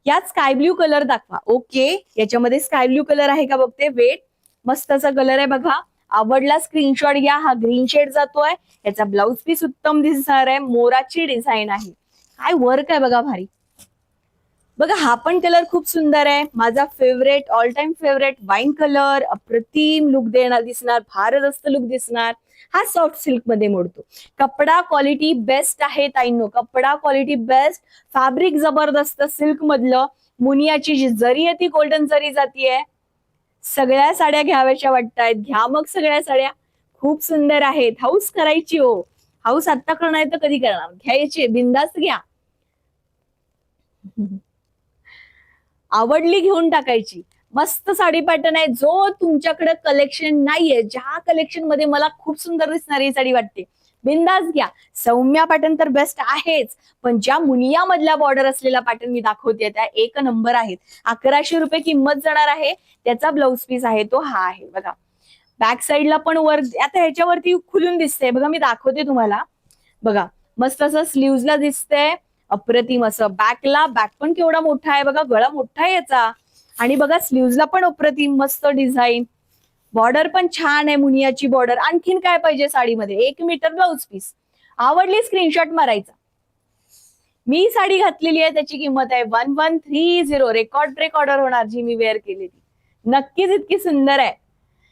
यात sky blue colour दाखवा. Okay, याच्यामध्ये स्काय ब्ल्यू कलर आहे का बघते. वेट, मस्त असा कलर आहे बघा. आवडला स्क्रीनशॉट घ्या. हा ग्रीन शेड जातोय. याचा ब्लाउज पीस उत्तम दिसणार आहे. मोराची डिझाईन आहे. काय वर्क आहे बघा, भारी. बघा हा पण कलर खूप सुंदर आहे. माझा favourite, all time favourite wine colour. अप्रतिम लुक देणार दिसणार, फारच जास्त लुक दिसणार. हा सॉफ्ट सिल्क मध्ये मोडतो. कपडा क्वालिटी बेस्ट आहे ताईंनो, कपडा क्वालिटी बेस्ट. फॅब्रिक जबरदस्त सिल्क मधलं. मुनियाची जी जरी आहे ती गोल्डन जरी जातीये. सगळ्या साड्या घ्याव्याच्या वाटतायत. घ्या मग सगळ्या साड्या, खूप सुंदर आहेत. हाऊस करायची हो. हाऊस आत्ता करणार तर कधी करणार. घ्यायची बिंदास्त घ्या. आवडली घेऊन टाकायची. मस्त साडी पॅटर्न आहे. जो तुमच्याकडे कलेक्शन नाहीये, ज्या कलेक्शन मध्ये मला खूप सुंदर दिसणारी साडी वाटते, बिंदास घ्या. सौम्या पॅटर्न तर बेस्ट आहेच, पण ज्या मुनिया मधल्या बॉर्डर असलेला पॅटर्न मी दाखवते त्या एक नंबर आहेत. 1100 रुपये किंमत जाणार आहे. त्याचा ब्लाउज पीस आहे तो हा आहे बघा. बॅक साईडला पण वर आता ह्याच्यावरती खुलून दिसते बघा, मी दाखवते तुम्हाला. बघा मस्त असं स्लीव्हजला दिसतंय. अप्रतिम असं बॅकला, बॅक पण केवढा मोठा आहे बघा, गळा मोठा आहे याचा. आणि बघा स्लीव्हजला पण अप्रतिम मस्त डिझाईन. बॉर्डर पण छान आहे, मुनियाची बॉर्डर. आणखीन काय पाहिजे साडीमध्ये. 1 मीटर ब्लाउज पीस. आवडली स्क्रीनशॉट मारायचा. मी साडी घातलेली आहे, त्याची किंमत आहे 1130. रेकॉर्ड ब्रेक ऑर्डर होणार जी मी वेअर केलेली. नक्कीच इतकी सुंदर आहे.